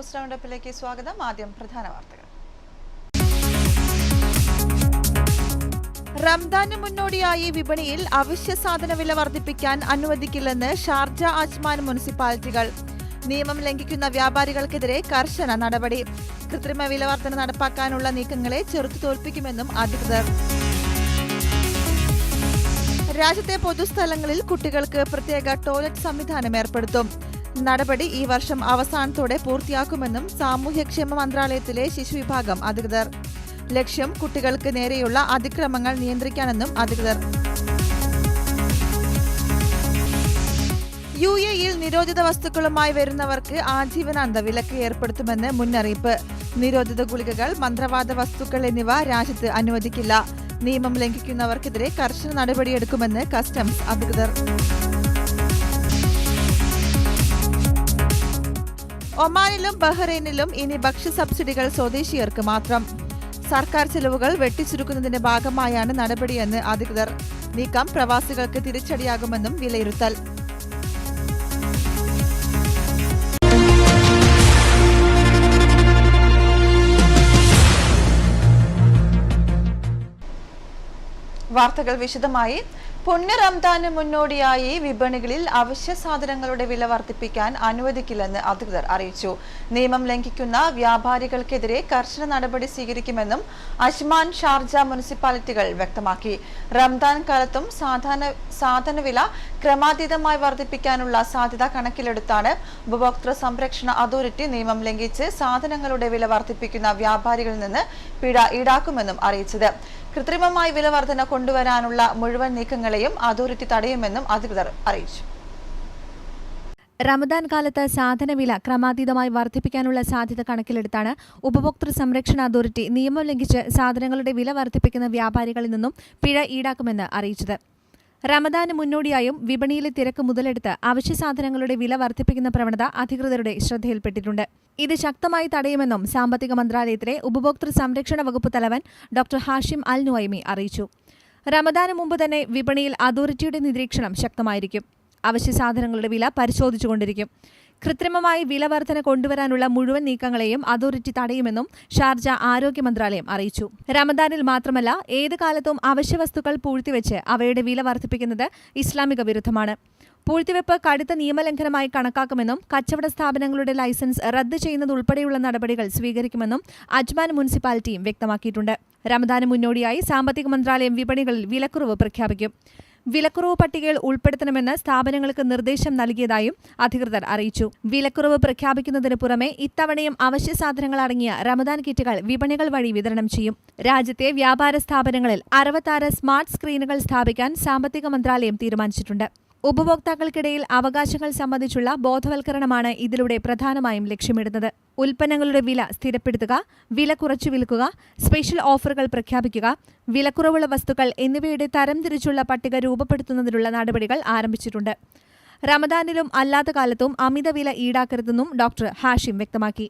News റൗണ്ടപ്പിലേക്ക് സ്വാഗതം. ആദ്യം പ്രധാന വാർത്തകൾ. റംദാന് മുന്നോടിയായി വിപണിയിൽ അവശ്യ സാധന വില വർദ്ധിപ്പിക്കാൻ അനുവദിക്കില്ലെന്ന് ഷാർജ അജ്മാൻ മുനിസിപ്പാലിറ്റികൾ. നിയമം ലംഘിക്കുന്ന വ്യാപാരികൾക്കെതിരെ കർശന നടപടി. കൃത്രിമ വില വർധന നടപ്പാക്കാനുള്ള നീക്കങ്ങളെ ചെറുത്തുതോൽപ്പിക്കുമെന്നും അധികൃതർ. രാജ്യത്തെ പൊതുസ്ഥലങ്ങളിൽ കുട്ടികൾക്ക് പ്രത്യേക ടോയ്ലറ്റ് സംവിധാനം ഏർപ്പെടുത്തും. നടപടി ഈ വർഷം അവസാനത്തോടെ പൂർത്തിയാക്കുമെന്നും സാമൂഹ്യക്ഷേമ മന്ത്രാലയത്തിലെ ശിശുവിഭാഗം അധികൃതർ. ലക്ഷ്യം കുട്ടികൾക്ക് നേരെയുള്ള അതിക്രമങ്ങൾ നിയന്ത്രിക്കാനെന്നും അധികൃതർ. UAE-യിൽ നിരോധിത വസ്തുക്കളുമായി വരുന്നവർക്ക് ആജീവനാന്ത വിലക്ക് ഏർപ്പെടുത്തുമെന്ന് മുന്നറിയിപ്പ്. നിരോധിത ഗുളികകൾ, മന്ത്രവാദ വസ്തുക്കൾ എന്നിവ രാജ്യത്ത് അനുവദിക്കില്ല. നിയമം ലംഘിക്കുന്നവർക്കെതിരെ കർശന നടപടിയെടുക്കുമെന്ന് കസ്റ്റംസ് അധികൃതർ. ഒമാനിലും ബഹ്റൈനിലും ഇനി ഭക്ഷ്യ സബ്സിഡികൾ സ്വദേശിയർക്ക് മാത്രം. സർക്കാർ ചെലവുകൾ വെട്ടിച്ചുരുക്കുന്നതിന്റെ ഭാഗമായാണ് നടപടിയെന്ന് അധികൃതർ. നീക്കം പ്രവാസികൾക്ക് തിരിച്ചടിയാകുമെന്നും വിലയിരുത്തൽ. വാർത്തകൾ വിശദമായി. പുണ്യ റംദാന് മുന്നോടിയായി വിപണികളിൽ അവശ്യ സാധനങ്ങളുടെ വില വർദ്ധിപ്പിക്കാൻ അനുവദിക്കില്ലെന്ന് അധികൃതർ അറിയിച്ചു. നിയമം ലംഘിക്കുന്ന വ്യാപാരികൾക്കെതിരെ കർശന നടപടി സ്വീകരിക്കുമെന്നും അജ്മാൻ, ഷാർജ മുനിസിപ്പാലിറ്റികൾ വ്യക്തമാക്കി. റംദാൻ കാലത്തും സാധനവില ക്രമാതീതമായി വർദ്ധിപ്പിക്കാനുള്ള സാധ്യത കണക്കിലെടുത്താണ് ഉപഭോക്തൃ സംരക്ഷണ അതോറിറ്റി നിയമം ലംഘിച്ച് സാധനങ്ങളുടെ വില വർദ്ധിപ്പിക്കുന്ന വ്യാപാരികളിൽ നിന്ന് പിഴ ഈടാക്കുമെന്നും അറിയിച്ചത്. കൃത്രിമമായി വില വർധന കൊണ്ടുവരാനുള്ള മുഴുവൻ നീക്കങ്ങളെയും അതോറിറ്റി തടയുമെന്നും അധികൃതർ അറിയിച്ചു. റമദാൻ കാലത്ത് സാധനവില ക്രമാതീതമായി വർദ്ധിപ്പിക്കാനുള്ള സാധ്യത കണക്കിലെടുത്താണ് ഉപഭോക്തൃ സംരക്ഷണ അതോറിറ്റി നിയമം ലംഘിച്ച് സാധനങ്ങളുടെ വില വർദ്ധിപ്പിക്കുന്ന വ്യാപാരികളിൽ നിന്നും പിഴ ഈടാക്കുമെന്ന് അറിയിച്ചത്. റമദാന് മുന്നോടിയായും വിപണിയിലെ തിരക്ക് മുതലെടുത്ത് അവശ്യ സാധനങ്ങളുടെ വില വർദ്ധിപ്പിക്കുന്ന പ്രവണത അധികൃതരുടെ ശ്രദ്ധയിൽപ്പെട്ടിട്ടുണ്ട്. ഇത് ശക്തമായി തടയുമെന്നും സാമ്പത്തിക മന്ത്രാലയത്തിലെ ഉപഭോക്തൃ സംരക്ഷണ വകുപ്പ് തലവൻ ഡോക്ടർ ഹാഷിം അൽ നുഐമി അറിയിച്ചു. റമദാന് മുമ്പ് തന്നെ വിപണിയിൽ അതോറിറ്റിയുടെ നിരീക്ഷണം ശക്തമായിരിക്കും. അവശ്യ സാധനങ്ങളുടെ വില പരിശോധിച്ചുകൊണ്ടിരിക്കും. കൃത്രിമമായി വില വർധന കൊണ്ടുവരാനുള്ള മുഴുവൻ നീക്കങ്ങളെയും അതോറിറ്റി തടയുമെന്നും ഷാർജ ആരോഗ്യ മന്ത്രാലയം അറിയിച്ചു. റമദാനിൽ മാത്രമല്ല, ഏത് കാലത്തും അവശ്യ വസ്തുക്കൾ പൂഴ്ത്തിവെച്ച് അവയുടെ വില വർദ്ധിപ്പിക്കുന്നത് ഇസ്ലാമിക വിരുദ്ധമാണ്. പൂഴ്ത്തിവെപ്പ് കടുത്ത നിയമലംഘനമായി കണക്കാക്കുമെന്നും കച്ചവട സ്ഥാപനങ്ങളുടെ ലൈസൻസ് റദ്ദ് ചെയ്യുന്നതുൾപ്പെടെയുള്ള നടപടികൾ സ്വീകരിക്കുമെന്നും അജ്മാൻ മുനിസിപ്പാലിറ്റിയും വ്യക്തമാക്കിയിട്ടുണ്ട്. റമദാന് മുന്നോടിയായി സാമ്പത്തിക മന്ത്രാലയം വിപണികളിൽ വിലക്കുറവ് പ്രഖ്യാപിക്കും. വിലക്കുറവ് പട്ടികയിൽ ഉൾപ്പെടുത്തണമെന്ന് സ്ഥാപനങ്ങൾക്ക് നിർദ്ദേശം നൽകിയതായും അധികൃതർ അറിയിച്ചു. വിലക്കുറവ് പ്രഖ്യാപിക്കുന്നതിന് പുറമെ ഇത്തവണയും അവശ്യ സാധനങ്ങൾ അടങ്ങിയ റമദാൻ കിറ്റുകൾ വിപണികൾ വഴി വിതരണം ചെയ്യും. രാജ്യത്തെ വ്യാപാര സ്ഥാപനങ്ങളിൽ 66 സ്മാർട്ട് സ്ക്രീനുകൾ സ്ഥാപിക്കാൻ സാമ്പത്തിക മന്ത്രാലയം തീരുമാനിച്ചിട്ടുണ്ട്. ഉപഭോക്താക്കൾക്കിടയിൽ അവകാശങ്ങൾ സംബന്ധിച്ചുള്ള ബോധവൽക്കരണമാണ് ഇതിലൂടെ പ്രധാനമായും ലക്ഷ്യമിടുന്നത്. ഉൽപ്പന്നങ്ങളുടെ വില സ്ഥിരപ്പെടുത്തുക, വില കുറച്ചു വിൽക്കുക, സ്പെഷ്യൽ ഓഫറുകൾ പ്രഖ്യാപിക്കുക, വിലക്കുറവുള്ള വസ്തുക്കൾ എന്നിവയുടെ തരംതിരിച്ചുള്ള പട്ടിക രൂപപ്പെടുത്തുന്നതിനുള്ള നടപടികൾ ആരംഭിച്ചിട്ടുണ്ട്. റമദാനിലും അല്ലാത്ത കാലത്തും അമിത വില ഈടാക്കരുതെന്നും ഡോക്ടർ ഹാഷിം വ്യക്തമാക്കി.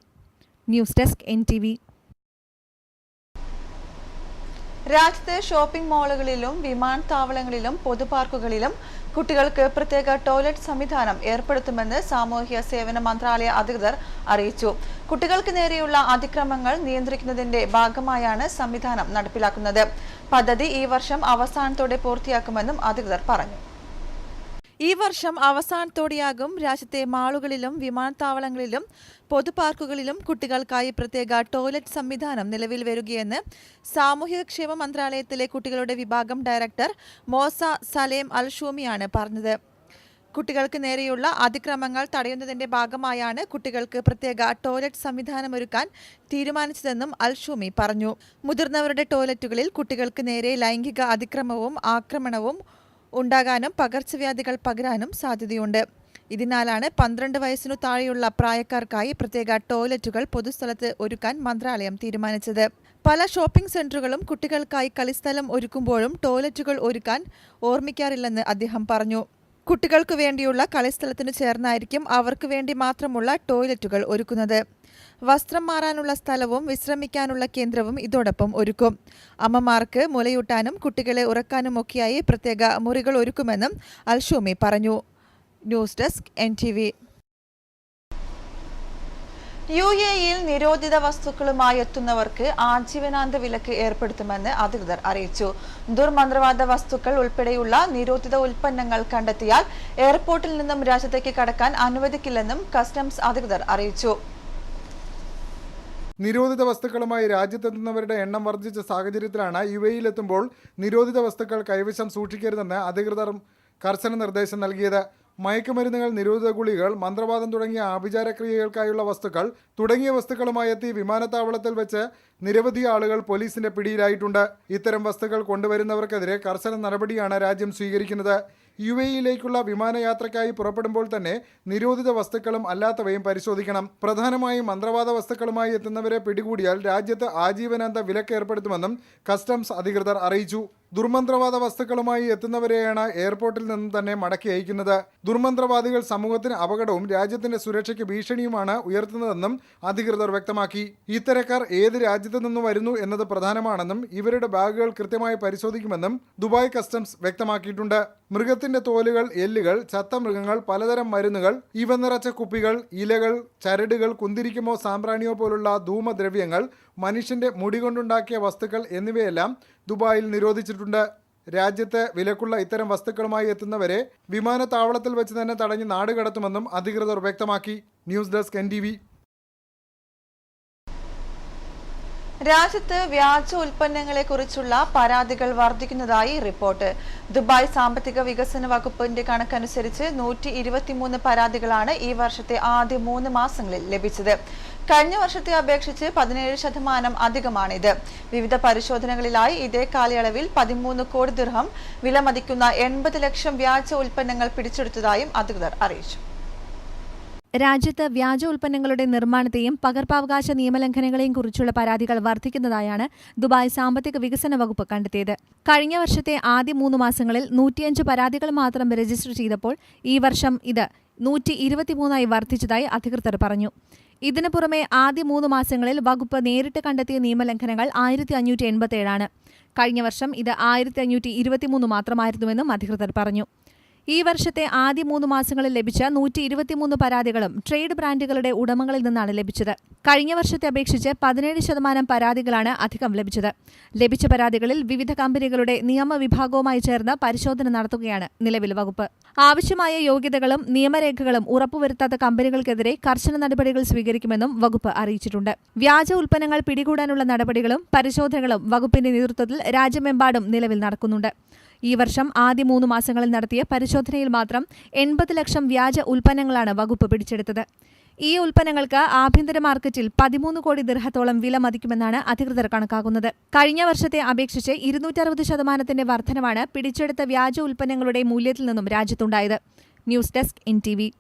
News desk NTV. രാജ്യത്തെ ഷോപ്പിംഗ് മാളുകളിലും വിമാനത്താവളങ്ങളിലും പൊതുപാർക്കുകളിലും കുട്ടികൾക്ക് പ്രത്യേക ടോയ്ലറ്റ് സംവിധാനം ഏർപ്പെടുത്തുമെന്ന് സാമൂഹ്യ സേവന മന്ത്രാലയ അധികൃതർ അറിയിച്ചു. കുട്ടികൾക്ക് നേരെയുള്ള അതിക്രമങ്ങൾ നിയന്ത്രിക്കുന്നതിന്റെ ഭാഗമായാണ് സംവിധാനം നടപ്പിലാക്കുന്നത്. പദ്ധതി ഈ വർഷം അവസാനത്തോടെ പൂർത്തിയാക്കുമെന്നും അധികൃതർ പറഞ്ഞു. ഈ വർഷം അവസാനത്തോടെയാകും രാജ്യത്തെ മാളുകളിലും വിമാനത്താവളങ്ങളിലും പൊതുപാർക്കുകളിലും കുട്ടികൾക്കായി പ്രത്യേക ടോയ്ലറ്റ് സംവിധാനം നിലവിൽ വരികയെന്ന് സാമൂഹ്യക്ഷേമ മന്ത്രാലയത്തിലെ കുട്ടികളുടെ വിഭാഗം ഡയറക്ടർ മോസ സലേം അൽ ഷൂമിയാണ് പറഞ്ഞത്. കുട്ടികൾക്ക് നേരെയുള്ള അതിക്രമങ്ങൾ തടയുന്നതിന്റെ ഭാഗമായാണ് കുട്ടികൾക്ക് പ്രത്യേക ടോയ്ലറ്റ് സംവിധാനമൊരുക്കാൻ തീരുമാനിച്ചതെന്നും അൽ ഷൂമി പറഞ്ഞു. മുതിർന്നവരുടെ ടോയ്ലറ്റുകളിൽ കുട്ടികൾക്ക് നേരെ ലൈംഗിക അതിക്രമവും ആക്രമണവും ഉണ്ടാകാനും പകർച്ചവ്യാധികൾ പകരാനും സാധ്യതയുണ്ട്. ഇതിനാലാണ് 12 വയസ്സിനു താഴെയുള്ള പ്രായക്കാർക്കായി പ്രത്യേക ടോയ്ലറ്റുകൾ പൊതുസ്ഥലത്ത് ഒരുക്കാൻ മന്ത്രാലയം തീരുമാനിച്ചത്. പല ഷോപ്പിംഗ് സെന്ററുകളും കുട്ടികൾക്കായി കളിസ്ഥലം ഒരുക്കുമ്പോഴും ടോയ്ലറ്റുകൾ ഒരുക്കാൻ ഓർമ്മിക്കാറില്ലെന്ന് അദ്ദേഹം പറഞ്ഞു. കുട്ടികൾക്ക് വേണ്ടിയുള്ള കളിസ്ഥലത്തിനു ചേർന്നായിരിക്കും അവർക്ക് വേണ്ടി മാത്രമുള്ള ടോയ്ലറ്റുകൾ ഒരുക്കുന്നത്. വസ്ത്രം മാറാനുള്ള സ്ഥലവും വിശ്രമിക്കാനുള്ള കേന്ദ്രവും ഇതോടൊപ്പം ഒരുക്കും. അമ്മമാർക്ക് മുലയൂട്ടാനും കുട്ടികളെ ഉറക്കാനുമൊക്കെയായി പ്രത്യേക മുറികൾ ഒരുക്കുമെന്നും അൽ ഷൂമി പറഞ്ഞു. News desk NTV. UAE-യിൽ നിരോധിത വസ്തുക്കളുമായി എത്തുന്നവർക്ക് ആജീവനാന്ത വിലക്ക് ഏർപ്പെടുത്തുമെന്ന് അധികൃതർ അറിയിച്ചു. ദുർമന്ത്രവാദ വസ്തുക്കൾ ഉൾപ്പെടെയുള്ള നിരോധിത ഉൽപ്പന്നങ്ങൾ കണ്ടെത്തിയാൽ എയർപോർട്ടിൽ നിന്നും രാജ്യത്തേക്ക് കടക്കാൻ അനുവദിക്കില്ലെന്നും കസ്റ്റംസ് അധികൃതർ അറിയിച്ചു. നിരോധിത വസ്തുക്കളുമായി രാജ്യത്തെത്തുന്നവരുടെ എണ്ണം വർദ്ധിച്ച സാഹചര്യത്തിലാണ് UAE-യിലെത്തുമ്പോൾ നിരോധിത വസ്തുക്കൾ കൈവശം സൂക്ഷിക്കരുതെന്ന് അധികൃതർ കർശന നിർദ്ദേശം നൽകിയത്. മയക്കുമരുന്നുകൾ, നിരോധിത ഗുളികൾ, മന്ത്രവാദം തുടങ്ങിയ ആഭിചാരക്രിയകൾക്കായുള്ള വസ്തുക്കൾ തുടങ്ങിയ വസ്തുക്കളുമായി എത്തി വിമാനത്താവളത്തിൽ വെച്ച് നിരവധി ആളുകൾ പോലീസിന്റെ പിടിയിലായിട്ടുണ്ട്. ഇത്തരം വസ്തുക്കൾ കൊണ്ടുവരുന്നവർക്കെതിരെ കർശന നടപടിയാണ് രാജ്യം സ്വീകരിക്കുന്നത്. UAE-യിലേക്കുള്ള വിമാനയാത്രയ്ക്കായി പുറപ്പെടുമ്പോൾ തന്നെ നിരോധിത വസ്തുക്കളും അല്ലാത്തവയും പരിശോധിക്കണം. പ്രധാനമായും മന്ത്രവാദ വസ്തുക്കളുമായി എത്തുന്നവരെ പിടികൂടിയാൽ രാജ്യത്ത് ആജീവനാന്ത വിലക്ക് ഏർപ്പെടുത്തുമെന്നും കസ്റ്റംസ് അധികൃതർ അറിയിച്ചു. ദുർമന്ത്രവാദ വസ്തുക്കളുമായി എത്തുന്നവരെയാണ് എയർപോർട്ടിൽ നിന്നും തന്നെ മടക്കി അയക്കുന്നത്. ദുർമന്ത്രവാദികൾ സമൂഹത്തിന് അപകടവും രാജ്യത്തിന്റെ സുരക്ഷയ്ക്ക് ഭീഷണിയുമാണ് ഉയർത്തുന്നതെന്നും അധികൃതർ വ്യക്തമാക്കി. ഇത്തരക്കാർ ഏത് രാജ്യത്തു നിന്ന് വരുന്നു എന്നത് പ്രധാനമാണെന്നും ഇവരുടെ ബാഗുകൾ കൃത്യമായി പരിശോധിക്കുമെന്നും ദുബായ് കസ്റ്റംസ് വ്യക്തമാക്കിയിട്ടുണ്ട്. മൃഗത്തിന്റെ തോലുകൾ, എല്ലുകൾ, ചത്ത മൃഗങ്ങൾ, പലതരം മരുന്നുകൾ, ഇവ നിറച്ച കുപ്പികൾ, ഇലകൾ, ചരടുകൾ, കുന്തിരിക്കുമോ സാമ്പ്രാണിയോ പോലുള്ള ധൂമദ്രവ്യങ്ങൾ, മനുഷ്യന്റെ മുടി കൊണ്ടുണ്ടാക്കിയ വസ്തുക്കൾ എന്നിവയെല്ലാം ദുബായിൽ നിരോധിച്ചിട്ടുണ്ട്. രാജ്യത്ത് വിലക്കുള്ള ഇത്തരം വസ്തുക്കളുമായി എത്തുന്നവരെ വിമാനത്താവളത്തിൽ വെച്ച് തന്നെ തടഞ്ഞ് നാടുകടത്തുമെന്നും അധികൃതർ വ്യക്തമാക്കി. News desk NTV. രാജ്യത്ത് വ്യാജ ഉൽപ്പന്നങ്ങളെക്കുറിച്ചുള്ള പരാതികൾ വർദ്ധിക്കുന്നതായി റിപ്പോർട്ട്. ദുബായ് സാമ്പത്തിക വികസന വകുപ്പിന്റെ കണക്കനുസരിച്ച് 123 പരാതികളാണ് ഈ വർഷത്തെ ആദ്യ 3 മാസങ്ങളിൽ ലഭിച്ചത്. കഴിഞ്ഞ വർഷത്തെ അപേക്ഷിച്ച് 17% അധികമാണിത്. വിവിധ പരിശോധനകളിലായി ഇതേ കാലയളവിൽ 13 കോടി ദിർഹം വിലമതിക്കുന്ന 80 ലക്ഷം വ്യാജ ഉൽപ്പന്നങ്ങൾ പിടിച്ചെടുത്തതായും അധികൃതർ അറിയിച്ചു. രാജ്യത്ത് വ്യാജ ഉൽപ്പന്നങ്ങളുടെ നിർമ്മാണത്തെയും പകർപ്പവകാശ നിയമലംഘനങ്ങളെയും കുറിച്ചുള്ള പരാതികൾ വർദ്ധിക്കുന്നതായാണ് ദുബായ് സാമ്പത്തിക വികസന വകുപ്പ് കണ്ടെത്തിയത്. കഴിഞ്ഞ വർഷത്തെ ആദ്യ 3 മാസങ്ങളിൽ 105 പരാതികൾ മാത്രം രജിസ്റ്റർ ചെയ്തപ്പോൾ ഈ വർഷം ഇത് 123 വർദ്ധിച്ചതായി അധികൃതർ പറഞ്ഞു. ഇതിനു പുറമെ ആദ്യ 3 മാസങ്ങളിൽ വകുപ്പ് നേരിട്ട് കണ്ടെത്തിയ നിയമലംഘനങ്ങൾ 1587 കഴിഞ്ഞ വർഷം ഇത് 1523 മാത്രമായിരുന്നുവെന്നും അധികൃതർ പറഞ്ഞു. ഈ വർഷത്തെ ആദ്യ 3 മാസങ്ങളിൽ ലഭിച്ച 123 പരാതികളും ട്രേഡ് ബ്രാൻഡുകളുടെ ഉടമകളിൽ നിന്നാണ് ലഭിച്ചത്. കഴിഞ്ഞ വർഷത്തെ അപേക്ഷിച്ച് 17% പരാതികളാണ് അധികം ലഭിച്ചത്. ലഭിച്ച പരാതികളിൽ വിവിധ കമ്പനികളുടെ നിയമവിഭാഗവുമായി ചേർന്ന് പരിശോധന നടത്തുകയാണ് നിലവിൽ വകുപ്പ്. ആവശ്യമായ യോഗ്യതകളും നിയമരേഖകളും ഉറപ്പുവരുത്താത്ത കമ്പനികൾക്കെതിരെ കർശന നടപടികൾ സ്വീകരിക്കുമെന്നും വകുപ്പ് അറിയിച്ചിട്ടുണ്ട്. വ്യാജ ഉൽപ്പന്നങ്ങൾ പിടികൂടാനുള്ള നടപടികളും പരിശോധനകളും വകുപ്പിന്റെ നേതൃത്വത്തിൽ രാജ്യമെമ്പാടും നിലവിൽ നടക്കുന്നുണ്ട്. ഈ വർഷം ആദ്യ 3 മാസങ്ങളിൽ നടത്തിയ പരിശോധനയിൽ മാത്രം 80 ലക്ഷം വ്യാജ ഉൽപ്പന്നങ്ങളാണ് വകുപ്പ് പിടിച്ചെടുത്തത്. ഈ ഉൽപ്പന്നങ്ങൾക്ക് ആഭ്യന്തര മാർക്കറ്റിൽ 13 കോടി ദിർഹത്തോളം വില മതിക്കുമെന്നാണ് അധികൃതർ കണക്കാക്കുന്നത്. കഴിഞ്ഞ വർഷത്തെ അപേക്ഷിച്ച് 260% വർധനവാണ് പിടിച്ചെടുത്ത വ്യാജ ഉൽപ്പന്നങ്ങളുടെ മൂല്യത്തിൽ നിന്നും രാജ്യത്തുണ്ടായത്. News desk NTV.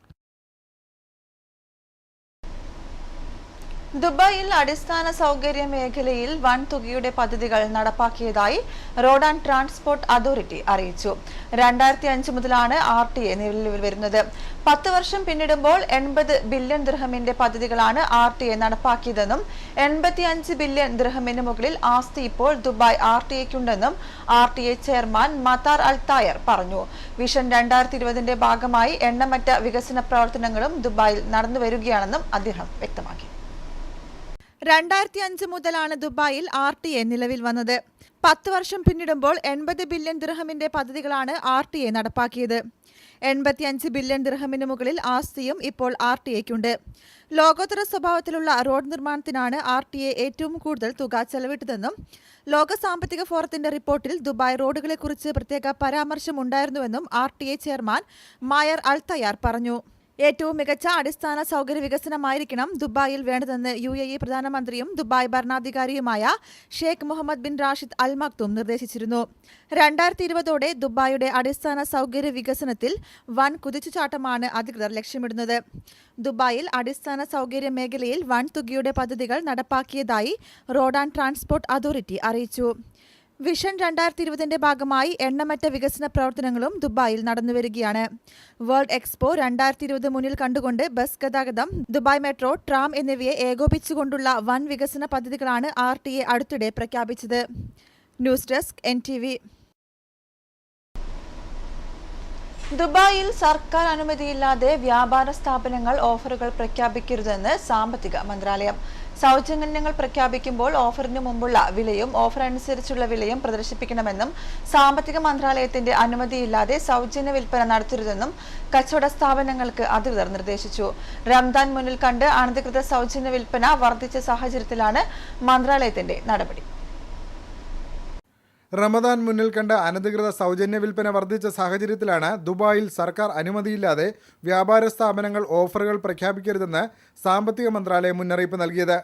ദുബായിൽ അടിസ്ഥാന സൗകര്യ മേഖലയിൽ വൻ തുകയുടെ പദ്ധതികൾ നടപ്പാക്കിയതായി റോഡ് ആൻഡ് ട്രാൻസ്പോർട്ട് അതോറിറ്റി അറിയിച്ചു. 2005 മുതലാണ് RTA നിലവിൽ വരുന്നത്. 10 വർഷം പിന്നിടുമ്പോൾ 80 ബില്യൺ ദിർഹമിന്റെ പദ്ധതികളാണ് RTA നടപ്പാക്കിയതെന്നും 85 ബില്യൺ ദിർഹമിന് മുകളിൽ ആസ്തി ഇപ്പോൾ ദുബായ് RTA-ക്കുണ്ടെന്നും RTA ചെയർമാൻ മതാർ അൽ തായർ പറഞ്ഞു. വിഷൻ 2020ന്റെ ഭാഗമായി എണ്ണമറ്റ വികസന പ്രവർത്തനങ്ങളും ദുബായിൽ നടന്നുവരികയാണെന്നും അദ്ദേഹം വ്യക്തമാക്കി. 2005 മുതലാണ് ദുബായിൽ RTA നിലവിൽ വന്നത്. 10 വർഷം പിന്നിടുമ്പോൾ 80 ബില്യൺ ദിർഹമിന്റെ പദ്ധതികളാണ് RTA നടപ്പാക്കിയത്. 85 ബില്യൺ ദിർഹമിന് മുകളിൽ ആസ്തിയും ഇപ്പോൾ RTA-ക്കുണ്ട്. ലോകോത്തര സ്വഭാവത്തിലുള്ള റോഡ് നിർമ്മാണത്തിനാണ് RTA ഏറ്റവും കൂടുതൽ തുക ചെലവിട്ടതെന്നും ലോക സാമ്പത്തിക ഫോറത്തിന്റെ റിപ്പോർട്ടിൽ ദുബായ് റോഡുകളെക്കുറിച്ച് പ്രത്യേക പരാമർശമുണ്ടായിരുന്നുവെന്നും RTA ചെയർമാൻ മായർ അൽ തയ്യാർ പറഞ്ഞു. ഏറ്റവും മികച്ച അടിസ്ഥാന സൗകര്യ വികസനമായിരിക്കണം ദുബായിൽ വേണ്ടതെന്ന് UAE പ്രധാനമന്ത്രിയും ദുബായ് ഭരണാധികാരിയുമായ Sheikh Mohammed bin Rashid Al Maktoum നിർദ്ദേശിച്ചിരുന്നു. 2020ഓടെ ദുബായിയുടെ അടിസ്ഥാന സൗകര്യ വികസനത്തിൽ വൻ കുതിച്ചുചാട്ടമാണ് അധികൃതർ ലക്ഷ്യമിടുന്നത്. ദുബായിൽ അടിസ്ഥാന സൗകര്യ മേഖലയിൽ വൻ തുകയുടെ പദ്ധതികൾ നടപ്പാക്കിയതായി റോഡ് ആൻഡ് ട്രാൻസ്പോർട്ട് അതോറിറ്റി അറിയിച്ചു. വിഷൻ 2020ന്റെ ഭാഗമായി എണ്ണമറ്റ വികസന പ്രവർത്തനങ്ങളും ദുബായിൽ നടന്നുവരികയാണ്. വേൾഡ് എക്സ്പോ 2020 മുന്നിൽ കണ്ടുകൊണ്ട് ബസ് ഗതാഗതം, ദുബായ് മെട്രോ, ട്രാം എന്നിവയെ ഏകോപിപ്പിച്ചുകൊണ്ടുള്ള വൻ വികസന പദ്ധതികളാണ് RTA അടുത്തിടെ പ്രഖ്യാപിച്ചത്. News desk NTV. ദുബായിൽ സർക്കാർ അനുമതിയില്ലാതെ വ്യാപാര സ്ഥാപനങ്ങൾ ഓഫറുകൾ പ്രഖ്യാപിക്കരുതെന്ന് സാമ്പത്തിക മന്ത്രാലയം. സൗജന്യങ്ങൾ പ്രഖ്യാപിക്കുമ്പോൾ ഓഫറിന് മുമ്പുള്ള വിലയും ഓഫർ അനുസരിച്ചുള്ള വിലയും പ്രദർശിപ്പിക്കണമെന്നും സാമ്പത്തിക മന്ത്രാലയത്തിന്റെ അനുമതിയില്ലാതെ സൗജന്യ വിൽപ്പന നടത്തരുതെന്നും കച്ചവട സ്ഥാപനങ്ങൾക്ക് അധികൃതർ നിർദ്ദേശിച്ചു. റംദാൻ മുന്നിൽ കണ്ട് അനധികൃത സൗജന്യ വിൽപ്പന വർദ്ധിച്ച സാഹചര്യത്തിലാണ് മന്ത്രാലയത്തിന്റെ നടപടി. റമദാൻ മുന്നിൽ കണ്ട അനധികൃത സൗജന്യ വിൽപ്പന വർദ്ധിച്ച സാഹചര്യത്തിലാണ് ദുബായിൽ സർക്കാർ അനുമതിയില്ലാതെ വ്യാപാര സ്ഥാപനങ്ങൾ ഓഫറുകൾ പ്രഖ്യാപിക്കരുതെന്ന് സാമ്പത്തിക മന്ത്രാലയം മുന്നറിയിപ്പ് നൽകിയത്.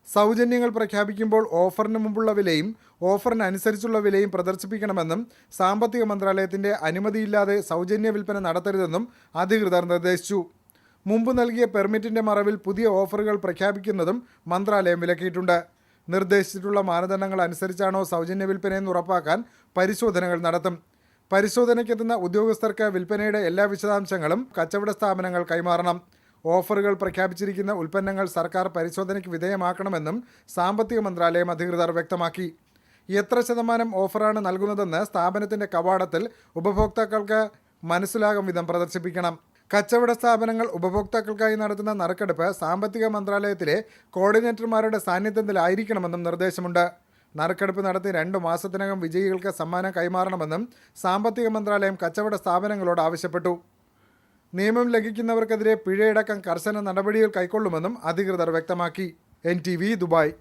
സൗജന്യങ്ങൾ പ്രഖ്യാപിക്കുമ്പോൾ ഓഫറിന് മുമ്പുള്ള വിലയും ഓഫറിന് അനുസരിച്ചുള്ള വിലയും പ്രദർശിപ്പിക്കണമെന്നും സാമ്പത്തിക മന്ത്രാലയത്തിന്റെ അനുമതിയില്ലാതെ സൗജന്യ വിൽപ്പന നടത്തരുതെന്നും അധികൃതർ നിർദ്ദേശിച്ചു. മുമ്പ് നൽകിയ പെർമിറ്റിന്റെ മറവിൽ പുതിയ ഓഫറുകൾ പ്രഖ്യാപിക്കുന്നതും മന്ത്രാലയം വിലക്കിയിട്ടുണ്ട്. നിർദ്ദേശിച്ചിട്ടുള്ള മാനദണ്ഡങ്ങൾ അനുസരിച്ചാണോ സൗജന്യ വിൽപ്പനയെന്ന് ഉറപ്പാക്കാൻ പരിശോധനകൾ നടത്തും. പരിശോധനയ്ക്കെത്തുന്ന ഉദ്യോഗസ്ഥർക്ക് വിൽപ്പനയുടെ എല്ലാ വിശദാംശങ്ങളും കച്ചവട സ്ഥാപനങ്ങൾ കൈമാറണം. ഓഫറുകൾ പ്രഖ്യാപിച്ചിരിക്കുന്ന ഉൽപ്പന്നങ്ങൾ സർക്കാർ പരിശോധനയ്ക്ക് വിധേയമാക്കണമെന്നും സാമ്പത്തിക മന്ത്രാലയം അധികൃതർ വ്യക്തമാക്കി. എത്ര ശതമാനം ഓഫറാണ് നൽകുന്നതെന്ന് സ്ഥാപനത്തിന്റെ കവാടത്തിൽ ഉപഭോക്താക്കൾക്ക് മനസ്സിലാകും വിധം പ്രദർശിപ്പിക്കണം. കച്ചവട സ്ഥാപനങ്ങൾ ഉപഭോക്താക്കൾക്കായി നടത്തുന്ന നറുക്കെടുപ്പ് സാമ്പത്തിക മന്ത്രാലയത്തിലെ കോർഡിനേറ്റർമാരുടെ സാന്നിധ്യത്തിലായിരിക്കണമെന്നും നിർദ്ദേശമുണ്ട്. നറുക്കെടുപ്പ് നടത്തി 2 മാസത്തിനകം വിജയികൾക്ക് സമ്മാനം കൈമാറണമെന്നും സാമ്പത്തിക മന്ത്രാലയം കച്ചവട സ്ഥാപനങ്ങളോട് ആവശ്യപ്പെട്ടു. നിയമം ലംഘിക്കുന്നവർക്കെതിരെ പിഴയടക്കം കർശന നടപടികൾ കൈക്കൊള്ളുമെന്നും അധികൃതർ വ്യക്തമാക്കി. NTV Dubai.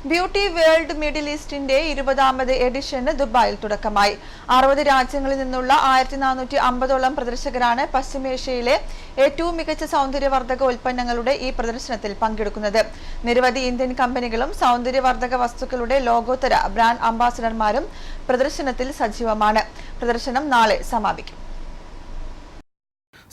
Beauty world middle ഈസ്റ്റിന്റെ 20ാമത് എഡിഷന് ദുബായിൽ തുടക്കമായി. 60 രാജ്യങ്ങളിൽ നിന്നുള്ള 1450ഓളം പ്രദർശകരാണ് പശ്ചിമേഷ്യയിലെ ഏറ്റവും മികച്ച സൗന്ദര്യവർദ്ധക ഉൽപ്പന്നങ്ങളുടെ ഈ പ്രദർശനത്തിൽ പങ്കെടുക്കുന്നത്. നിരവധി ഇന്ത്യൻ കമ്പനികളും സൗന്ദര്യവർദ്ധക വസ്തുക്കളുടെ ലോകോത്തര ബ്രാൻഡ് അംബാസഡർമാരും പ്രദർശനത്തിൽ സജീവമാണ്. പ്രദർശനം നാളെ സമാപിക്കും.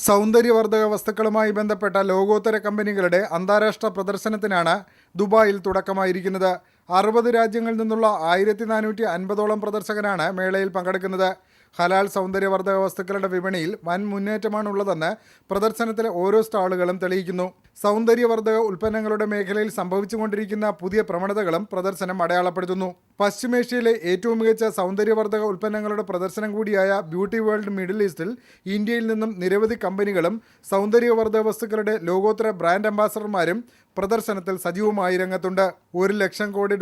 സൗന്ദര്യവർദ്ധക വസ്തുക്കളുമായി ബന്ധപ്പെട്ട ലോകോത്തര കമ്പനികളുടെ അന്താരാഷ്ട്ര പ്രദർശനത്തിനാണ് ദുബായിൽ തുടക്കമായിരിക്കുന്നത്. 60 രാജ്യങ്ങളിൽ നിന്നുള്ള 1450ഓളം പ്രദർശകരാണ് മേളയിൽ പങ്കെടുക്കുന്നത്. ഹലാൽ സൗന്ദര്യവർദ്ധക വസ്തുക്കളുടെ വിപണിയിൽ വൻ മുന്നേറ്റമാണുള്ളതെന്ന് പ്രദർശനത്തിലെ ഓരോ സ്റ്റാളുകളും തെളിയിക്കുന്നു. സൗന്ദര്യവർദ്ധക ഉൽപ്പന്നങ്ങളുടെ മേഖലയിൽ സംഭവിച്ചുകൊണ്ടിരിക്കുന്ന പുതിയ പ്രവണതകളും പ്രദർശനം അടയാളപ്പെടുത്തുന്നു. പശ്ചിമേഷ്യയിലെ ഏറ്റവും മികച്ച സൗന്ദര്യവർദ്ധക ഉൽപ്പന്നങ്ങളുടെ പ്രദർശനം കൂടിയായ ബ്യൂട്ടി വേൾഡ് മിഡിൽ ഈസ്റ്റിൽ ഇന്ത്യയിൽ നിന്നും നിരവധി കമ്പനികളും സൗന്ദര്യവർദ്ധക വസ്തുക്കളുടെ ലോകോത്തര ബ്രാൻഡ് അംബാസഡർമാരും പ്രദർശനത്തിൽ സജീവമായി രംഗത്തുണ്ട്. $1 ലക്ഷം കോടി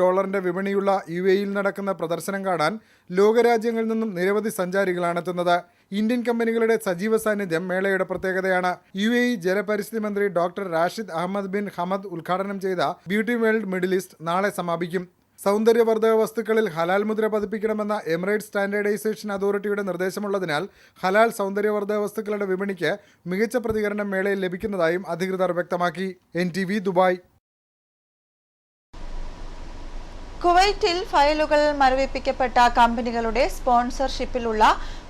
വിപണിയുള്ള UAEയിൽ നടക്കുന്ന പ്രദർശനം കാണാൻ ലോകരാജ്യങ്ങളിൽ നിന്നും നിരവധി സഞ്ചാരികളാണ് എത്തുന്നത്. ഇന്ത്യൻ കമ്പനികളുടെ സജീവ സാന്നിധ്യം മേളയുടെ പ്രത്യേകതയാണ്. UAE ജലപരിസ്ഥിതി മന്ത്രി doctor Rashid Ahmed bin Hamad ഉദ്ഘാടനം ചെയ്ത ബ്യൂട്ടി വേൾഡ് മിഡിൽ ഈസ്റ്റ് നാളെ സമാപിക്കും. സൗന്ദര്യവർദ്ധക വസ്തുക്കളിൽ ഹലാൽ മുദ്ര പതിപ്പിക്കണമെന്ന എമിറേറ്റ്സ് സ്റ്റാൻഡേർഡൈസേഷൻ അതോറിറ്റിയുടെ നിർദ്ദേശമുള്ളതിനാൽ ഹലാൽ സൗന്ദര്യവർദ്ധക വസ്തുക്കളുടെ വിപണിക്ക് മികച്ച പ്രതികരണം മേളയിൽ ലഭിക്കുന്നതായും അധികൃതർ വ്യക്തമാക്കി. NTV Dubai. കുവൈറ്റിൽ ഫയലുകൾ മരവിപ്പിക്കപ്പെട്ട കമ്പനികളുടെ സ്പോൺസർഷിപ്പിലുള്ള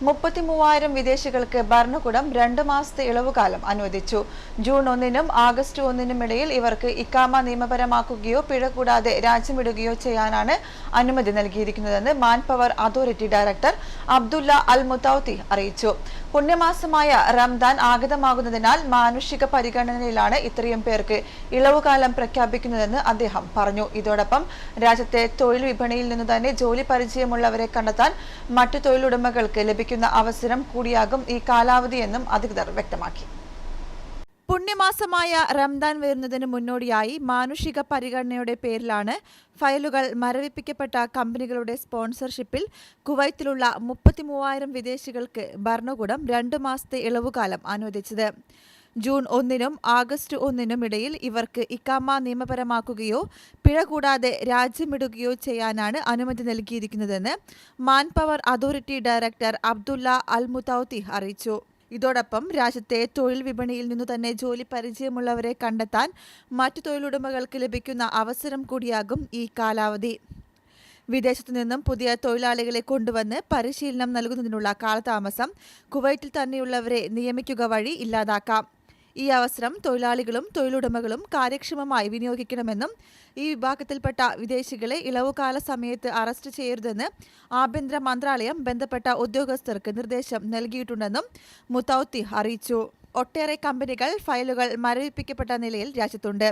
33,000 വിദേശികൾക്ക് ഭരണകൂടം 2 മാസത്തെ ഇളവുകാലം അനുവദിച്ചു. ജൂൺ 1-നും ആഗസ്റ്റ് 1-നും ഇടയിൽ ഇവർക്ക് ഇക്കാമ നിയമപരമാക്കുകയോ പിഴ കൂടാതെ രാജ്യം വിടുകയോ ചെയ്യാനാണ് അനുമതി നൽകിയിരിക്കുന്നതെന്ന് manpower authority director Abdullah Al Muthouthi അറിയിച്ചു. പുണ്യമാസമായ റംദാൻ ആഗതമാകുന്നതിനാൽ മാനുഷിക പരിഗണനയിലാണ് ഇത്രയും പേർക്ക് ഇളവുകാലം പ്രഖ്യാപിക്കുന്നതെന്ന് അദ്ദേഹം പറഞ്ഞു. ഇതോടൊപ്പം രാജ്യത്തെ തൊഴിൽ വിപണിയിൽ നിന്ന് തന്നെ ജോലി പരിചയമുള്ളവരെ കണ്ടെത്താൻ മറ്റു തൊഴിലുടമകൾക്ക് ലഭിക്കുന്ന അവസരം കൂടിയാകും ഈ കാലാവധിയെന്നും അധികൃതർ വ്യക്തമാക്കി. പുണ്യമാസമായ റംദാൻ വരുന്നതിന് മുന്നോടിയായി മാനുഷിക പരിഗണനയുടെ പേരിലാണ് ഫയലുകൾ മരവിപ്പിക്കപ്പെട്ട കമ്പനികളുടെ സ്പോൺസർഷിപ്പിൽ കുവൈത്തിലുള്ള 33,000 വിദേശികൾക്ക് ഭരണകൂടം 2 മാസത്തെ ഇളവുകാലം അനുവദിച്ചത്. ജൂൺ 1-നും ആഗസ്റ്റ് 1-നും ഇടയിൽ ഇവർക്ക് ഇക്കാമ നിയമപരമാക്കുകയോ പിഴ കൂടാതെ രാജ്യം വിടുകയോ ചെയ്യാനാണ് അനുമതി നൽകിയിരിക്കുന്നതെന്ന് manpower authority director Abdullah Al Muthouthi അറിയിച്ചു. ഇതോടൊപ്പം രാജ്യത്തെ തൊഴിൽ വിപണിയിൽ നിന്നു തന്നെ ജോലി പരിചയമുള്ളവരെ കണ്ടെത്താൻ മറ്റു തൊഴിലുടമകൾക്ക് ലഭിക്കുന്ന അവസരം കൂടിയാകും ഈ കാലാവധി. വിദേശത്തു നിന്നും പുതിയ തൊഴിലാളികളെ കൊണ്ടുവന്ന് പരിശീലനം നൽകുന്നതിനുള്ള കാലതാമസം കുവൈറ്റിൽ തന്നെയുള്ളവരെ നിയമിക്കുക വഴി ഇല്ലാതാക്കാം. ഈ അവസരം തൊഴിലാളികളും തൊഴിലുടമകളും കാര്യക്ഷമമായി വിനിയോഗിക്കണമെന്നും ഈ വിഭാഗത്തിൽപ്പെട്ട വിദേശികളെ ഇളവുകാല സമയത്ത് അറസ്റ്റ് ചെയ്യരുതെന്ന് ആഭ്യന്തര മന്ത്രാലയം ബന്ധപ്പെട്ട ഉദ്യോഗസ്ഥർക്ക് നിർദ്ദേശം നൽകിയിട്ടുണ്ടെന്നും മുത്തൌത്തി അറിയിച്ചു. ഒട്ടേറെ കമ്പനികൾ ഫയലുകൾ മരവിപ്പിക്കപ്പെട്ട നിലയിൽ രാജ്യത്തുണ്ട്.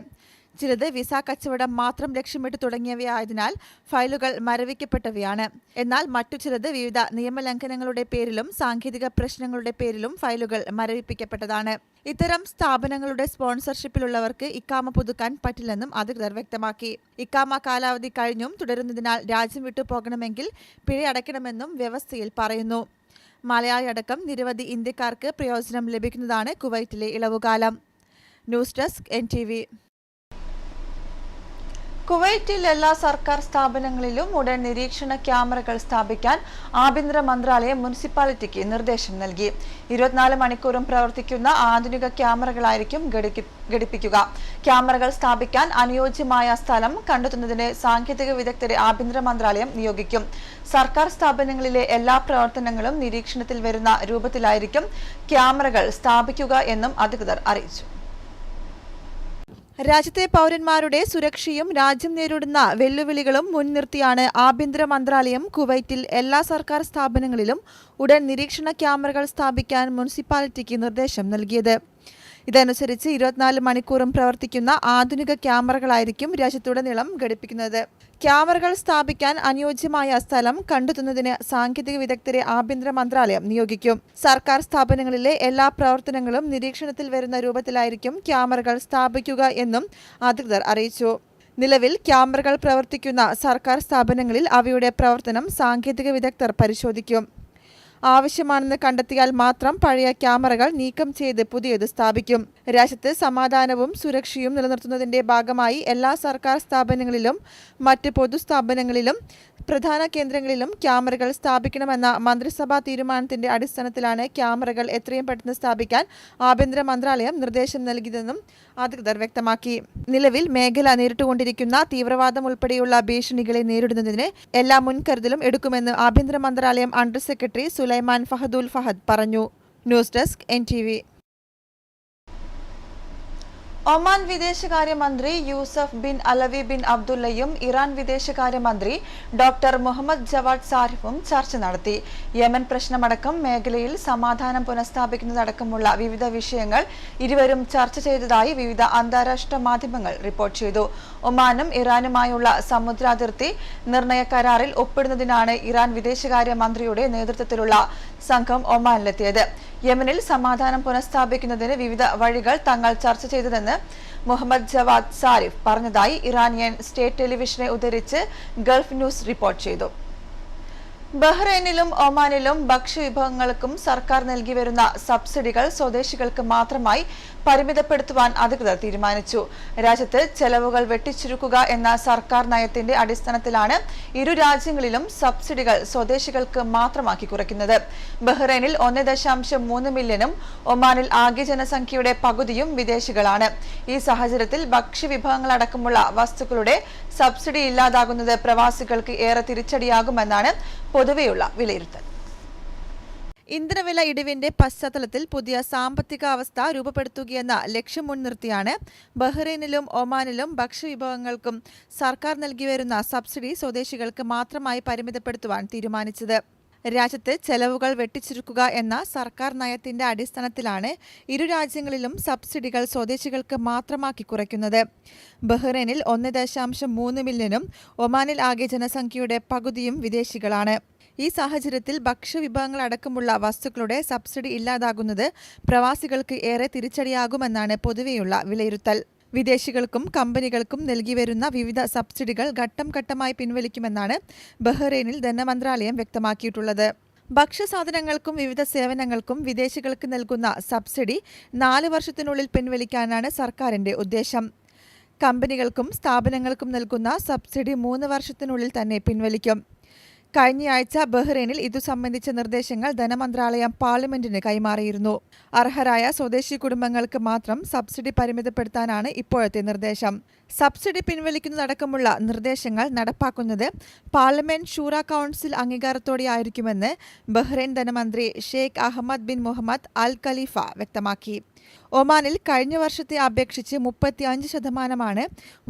ചിലത് വിസ കച്ചവടം മാത്രം ലക്ഷ്യമിട്ട് തുടങ്ങിയവയായതിനാൽ ഫയലുകൾ മരവിക്കപ്പെട്ടവയാണ്. എന്നാൽ മറ്റു ചിലത് വിവിധ നിയമലംഘനങ്ങളുടെ പേരിലും സാങ്കേതിക പ്രശ്നങ്ങളുടെ പേരിലും ഫയലുകൾ മരവിപ്പിക്കപ്പെട്ടതാണ്. ഇത്തരം സ്ഥാപനങ്ങളുടെ സ്പോൺസർഷിപ്പിലുള്ളവർക്ക് ഇക്കാമ പുതുക്കാൻ പറ്റില്ലെന്നും അധികൃതർ വ്യക്തമാക്കി. ഇക്കാമ കാലാവധി കഴിഞ്ഞും തുടരുന്നതിനാൽ രാജ്യം വിട്ടു പോകണമെങ്കിൽ പിഴ അടയ്ക്കണമെന്നും വ്യവസ്ഥയിൽ പറയുന്നു. മലയാളി അടക്കം നിരവധി ഇന്ത്യക്കാർക്ക് പ്രയോജനം ലഭിക്കുന്നതാണ് കുവൈറ്റിലെ ഇളവുകാലം. News desk NTV. കുവൈറ്റിൽ എല്ലാ സർക്കാർ സ്ഥാപനങ്ങളിലും ഉടൻ നിരീക്ഷണ ക്യാമറകൾ സ്ഥാപിക്കാൻ ആഭ്യന്തര മന്ത്രാലയം മുനിസിപ്പാലിറ്റിക്ക് നിർദ്ദേശം നൽകി. 24 മണിക്കൂറും പ്രവർത്തിക്കുന്ന ആധുനിക ക്യാമറകളായിരിക്കും ഘടിപ്പിക്കുക. ക്യാമറകൾ സ്ഥാപിക്കാൻ അനുയോജ്യമായ സ്ഥലം കണ്ടെത്തുന്നതിന് സാങ്കേതിക വിദഗ്ധരെ ആഭ്യന്തര മന്ത്രാലയം നിയോഗിക്കും. സർക്കാർ സ്ഥാപനങ്ങളിലെ എല്ലാ പ്രവർത്തനങ്ങളും നിരീക്ഷണത്തിൽ വരുന്ന രൂപത്തിലായിരിക്കും ക്യാമറകൾ സ്ഥാപിക്കുക എന്നും അധികൃതർ അറിയിച്ചു. രാജ്യത്തെ പൗരന്മാരുടെ സുരക്ഷയും രാജ്യം നേരിടുന്ന വെല്ലുവിളികളും മുൻനിർത്തിയാണ് ആഭ്യന്തര മന്ത്രാലയം കുവൈറ്റിൽ എല്ലാ സർക്കാർ സ്ഥാപനങ്ങളിലും ഉടൻ നിരീക്ഷണ ക്യാമറകൾ സ്ഥാപിക്കാൻ മുനിസിപ്പാലിറ്റിക്ക് നിർദ്ദേശം നൽകിയത്. ഇതനുസരിച്ച് 24 മണിക്കൂറും പ്രവർത്തിക്കുന്ന ആധുനിക ക്യാമറകളായിരിക്കും രാജ്യത്തുടനീളം ഘടിപ്പിക്കുന്നത്. ക്യാമറകൾ സ്ഥാപിക്കാൻ അനുയോജ്യമായ സ്ഥലം കണ്ടെത്തുന്നതിന് സാങ്കേതിക വിദഗ്ധരെ ആഭ്യന്തര മന്ത്രാലയം നിയോഗിക്കും. സർക്കാർ സ്ഥാപനങ്ങളിലെ എല്ലാ പ്രവർത്തനങ്ങളും നിരീക്ഷണത്തിൽ വരുന്ന രൂപത്തിലായിരിക്കും ക്യാമറകൾ സ്ഥാപിക്കുക എന്നും അധികൃതർ അറിയിച്ചു. നിലവിൽ ക്യാമറകൾ പ്രവർത്തിക്കുന്ന സർക്കാർ സ്ഥാപനങ്ങളിൽ അവയുടെ പ്രവർത്തനം സാങ്കേതിക വിദഗ്ധർ പരിശോധിക്കും. ആവശ്യമാണെന്ന് കണ്ടെത്തിയാൽ മാത്രം പഴയ ക്യാമറകൾ നീക്കം ചെയ്ത് പുതിയത് സ്ഥാപിക്കും. രാജ്യത്ത് സമാധാനവും സുരക്ഷയും നിലനിർത്തുന്നതിന്റെ ഭാഗമായി എല്ലാ സർക്കാർ സ്ഥാപനങ്ങളിലും മറ്റ് പൊതുസ്ഥാപനങ്ങളിലും പ്രധാന കേന്ദ്രങ്ങളിലും ക്യാമറകൾ സ്ഥാപിക്കണമെന്ന മന്ത്രിസഭാ തീരുമാനത്തിന്റെ അടിസ്ഥാനത്തിലാണ് ക്യാമറകൾ എത്രയും പെട്ടെന്ന് സ്ഥാപിക്കാൻ ആഭ്യന്തര മന്ത്രാലയം നിർദ്ദേശം നൽകിയതെന്നും അധികൃതർ വ്യക്തമാക്കി. നിലവിൽ മേഖല നേരിട്ടുകൊണ്ടിരിക്കുന്ന തീവ്രവാദം ഉൾപ്പെടെയുള്ള ഭീഷണികളെ നേരിടുന്നതിന് എല്ലാ മുൻകരുതലും എടുക്കുമെന്ന് ആഭ്യന്തര മന്ത്രാലയം അണ്ടർ സെക്രട്ടറി സുലൈമാൻ ഫഹദുൽ ഫഹദ് പറഞ്ഞു. News desk NTV. ഒമാൻ വിദേശകാര്യമന്ത്രി യൂസഫ് ബിൻ അലവി ബിൻ അബ്ദുള്ളയും ഇറാൻ വിദേശകാര്യമന്ത്രി ഡോക്ടർ മുഹമ്മദ് ജവാദ് സാരിഫും ചർച്ച നടത്തി. യമൻ പ്രശ്നമടക്കം മേഖലയിൽ സമാധാനം പുനഃസ്ഥാപിക്കുന്നതടക്കമുള്ള വിവിധ വിഷയങ്ങൾ ഇരുവരും ചർച്ച ചെയ്തതായി വിവിധ അന്താരാഷ്ട്ര മാധ്യമങ്ങൾ റിപ്പോർട്ട് ചെയ്തു. ഒമാനും ഇറാനുമായുള്ള സമുദ്രാതിർത്തി നിർണയ കരാറിൽ ഒപ്പിടുന്നതിനാണ് ഇറാൻ വിദേശകാര്യമന്ത്രിയുടെ നേതൃത്വത്തിലുള്ള സംഘം ഒമാനിലെത്തിയത്. യമനിൽ സമാധാനം പുനഃസ്ഥാപിക്കുന്നതിന് വിവിധ വഴികൾ തങ്ങൾ ചർച്ച ചെയ്തതെന്ന് മുഹമ്മദ് ജവാദ് സാരിഫ് പറഞ്ഞതായി ഇറാനിയൻ സ്റ്റേറ്റ് ടെലിവിഷനെ ഉദ്ധരിച്ച് ഗൾഫ് ന്യൂസ് റിപ്പോർട്ട് ചെയ്തു. ബഹ്റൈനിലും ഒമാനിലും ഭക്ഷ്യവിഭവങ്ങൾക്കും സർക്കാർ നൽകി വരുന്ന സബ്സിഡികൾ സ്വദേശികൾക്ക് മാത്രമായി പരിമിതപ്പെടുത്തുവാൻ അധികൃതർ തീരുമാനിച്ചു. രാജ്യത്ത് ചെലവുകൾ വെട്ടിച്ചുരുക്കുക എന്ന സർക്കാർ നയത്തിന്റെ അടിസ്ഥാനത്തിലാണ് ഇരു രാജ്യങ്ങളിലും സബ്സിഡികൾ സ്വദേശികൾക്ക് മാത്രമാക്കി കുറയ്ക്കുന്നത്. ബഹ്റൈനിൽ 1.3 മില്യണും ഒമാനിൽ ആകെ ജനസംഖ്യയുടെ പകുതിയും വിദേശികളാണ്. ഈ സാഹചര്യത്തിൽ ഭക്ഷ്യവിഭവങ്ങളടക്കമുള്ള വസ്തുക്കളുടെ സബ്സിഡി ഇല്ലാതാകുന്നത് പ്രവാസികൾക്ക് ഏറെ തിരിച്ചടിയാകുമെന്നാണ് പൊതുവെയുള്ള വിലയിരുത്തൽ. ഇന്ധനവില ഇടിവിന്റെ പശ്ചാത്തലത്തിൽ പുതിയ സാമ്പത്തിക അവസ്ഥ രൂപപ്പെടുത്തുകയെന്ന ലക്ഷ്യം മുൻനിർത്തിയാണ് ബഹ്റൈനിലും ഒമാനിലും ഭക്ഷ്യവിഭവങ്ങൾക്കും സർക്കാർ നൽകി വരുന്ന സബ്സിഡി സ്വദേശികൾക്ക് മാത്രമായി പരിമിതപ്പെടുത്തുവാൻ തീരുമാനിച്ചത്. രാജ്യത്ത് ചെലവുകൾ വെട്ടിച്ചുരുക്കുക എന്ന സർക്കാർ നയത്തിന്റെ അടിസ്ഥാനത്തിലാണ് ഇരു രാജ്യങ്ങളിലും സബ്സിഡികൾ സ്വദേശികൾക്ക് മാത്രമാക്കി കുറയ്ക്കുന്നത്. ബഹ്റൈനിൽ 1.3 മില്യണും ഒമാനിൽ ആകെ ജനസംഖ്യയുടെ പകുതിയും വിദേശികളാണ്. ഈ സാഹചര്യത്തിൽ ഭക്ഷ്യവിഭവങ്ങളടക്കമുള്ള വസ്തുക്കളുടെ സബ്സിഡി ഇല്ലാതാകുന്നത് പ്രവാസികൾക്ക് ഏറെ തിരിച്ചടിയാകുമെന്നാണ് പൊതുവെയുള്ള വിലയിരുത്തൽ. വിദേശികൾക്കും കമ്പനികൾക്കും നൽകി വരുന്ന വിവിധ സബ്സിഡികൾ ഘട്ടം ഘട്ടമായി പിൻവലിക്കുമെന്നാണ് ബഹ്റൈനിൽ ധനമന്ത്രാലയം വ്യക്തമാക്കിയിട്ടുള്ളത്. ഭക്ഷ്യസാധനങ്ങൾക്കും വിവിധ സേവനങ്ങൾക്കും വിദേശികൾക്ക് നൽകുന്ന സബ്സിഡി 4 വർഷത്തിനുള്ളിൽ പിൻവലിക്കാനാണ് സർക്കാരിന്റെ ഉദ്ദേശം. കമ്പനികൾക്കും സ്ഥാപനങ്ങൾക്കും നൽകുന്ന സബ്സിഡി 3 വർഷത്തിനുള്ളിൽ തന്നെ പിൻവലിക്കും. കഴിഞ്ഞയാഴ്ച ബഹ്റൈനിൽ ഇതു സംബന്ധിച്ച നിർദ്ദേശങ്ങൾ ധനമന്ത്രാലയം പാർലമെന്റിന് കൈമാറിയിരുന്നു. അർഹരായ സ്വദേശി കുടുംബങ്ങൾക്ക് മാത്രം സബ്സിഡി പരിമിതപ്പെടുത്താനാണ് ഇപ്പോഴത്തെ നിർദ്ദേശം. സബ്സിഡി പിൻവലിക്കുന്നതടക്കമുള്ള നിർദ്ദേശങ്ങൾ നടപ്പാക്കുന്നത് പാർലമെന്റ് ഷൂറ കൗൺസിൽ അംഗീകാരത്തോടെയായിരിക്കുമെന്ന് ബഹ്റൈൻ ധനമന്ത്രി ഷെയ്ഖ് അഹമ്മദ് ബിൻ മുഹമ്മദ് അൽ ഖലീഫ വ്യക്തമാക്കി. ഒമാനിൽ കഴിഞ്ഞ വർഷത്തെ അപേക്ഷിച്ച് 35%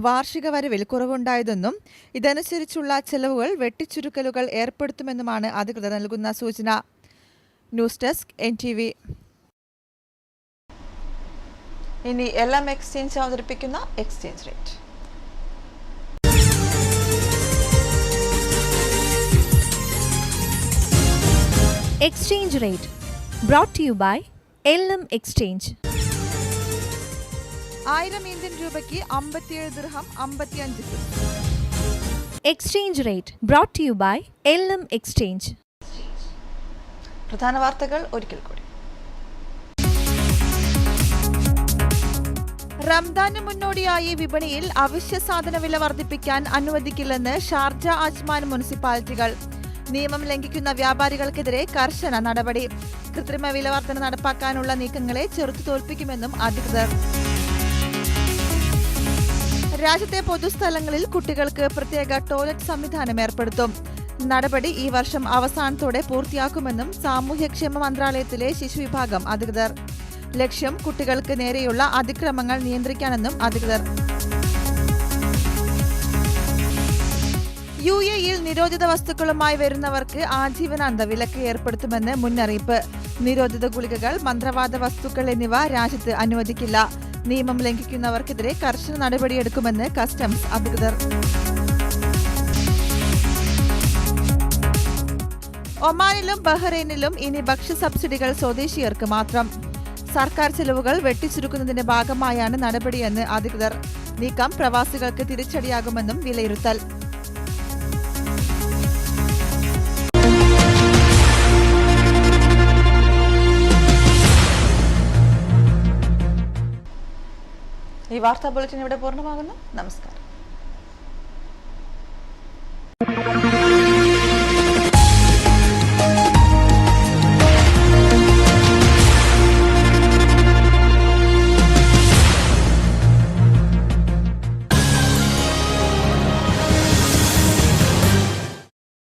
വാർഷിക വരവിൽ കുറവുണ്ടായതെന്നും ഇതനുസരിച്ചുള്ള ചെലവുകൾ വെട്ടിച്ചുരുക്കലുകൾ ഏർപ്പെടുത്തുമെന്നുമാണ് അധികൃതർ നൽകുന്ന സൂചന. News desk NTV. ഇനി എല്ലാം എക്സ്ചേഞ്ച് അവതരിപ്പിക്കുന്ന exchange rate. Exchange rate brought to you by LM Exchange. 1000 Indian രൂപയ്ക്ക് 57 ദിർഹം 55 saint. Exchange rate brought to you by LM Exchange. പ്രധാന വാർത്തകൾ ഒരിക്കൽ കൂടി. റംദാന് മുന്നോടിയായി വിപണിയിൽ അവശ്യ സാധന വില വർദ്ധിപ്പിക്കാൻ അനുവദിക്കില്ലെന്ന് ഷാർജ അജ്മാൻ മുനിസിപ്പാലിറ്റികൾ. നിയമം ലംഘിക്കുന്ന വ്യാപാരികൾക്കെതിരെ കർശന നടപടി. കൃത്രിമ വില വർധന നടപ്പാക്കാനുള്ള നീക്കങ്ങളെ ചെറുത്തു തോൽപ്പിക്കുമെന്നും അധികൃതർ. രാജ്യത്തെ പൊതുസ്ഥലങ്ങളിൽ കുട്ടികൾക്ക് പ്രത്യേക ടോയ്ലറ്റ് സംവിധാനം ഏർപ്പെടുത്തും. നടപടി ഈ വർഷം അവസാനത്തോടെ പൂർത്തിയാക്കുമെന്നും സാമൂഹ്യക്ഷേമ മന്ത്രാലയത്തിലെ ശിശുവിഭാഗം അധികൃതർ. ലക്ഷ്യം കുട്ടികൾക്ക് നേരെയുള്ള അതിക്രമങ്ങൾ നിയന്ത്രിക്കാനെന്നും അധികൃതർ. UAE-യിൽ നിരോധിത വസ്തുക്കളുമായി വരുന്നവർക്ക് ആജീവനാന്ത വിലക്ക് ഏർപ്പെടുത്തുമെന്ന് മുന്നറിയിപ്പ്. നിരോധിത ഗുളികകൾ, മന്ത്രവാദ വസ്തുക്കൾ എന്നിവ രാജ്യത്ത് അനുവദിക്കില്ല. നിയമം ലംഘിക്കുന്നവർക്കെതിരെ കർശന നടപടിയെടുക്കുമെന്ന് കസ്റ്റംസ് അധികൃതർ. ഒമാനിലും ബഹ്റൈനിലും ഇനി ഭക്ഷ്യ സബ്സിഡികൾ സ്വദേശിയർക്ക് മാത്രം. സർക്കാർ ചെലവുകൾ വെട്ടിച്ചുരുക്കുന്നതിന്റെ ഭാഗമായാണ് നടപടിയെന്ന് അധികൃതർ. നീക്കം പ്രവാസികൾക്ക് തിരിച്ചടിയാകുമെന്നും വിലയിരുത്തൽ. ഈ വാർത്താ ബുള്ളറ്റിൻ ഇവിടെ പൂർണ്ണമാകുന്നു. നമസ്കാരം.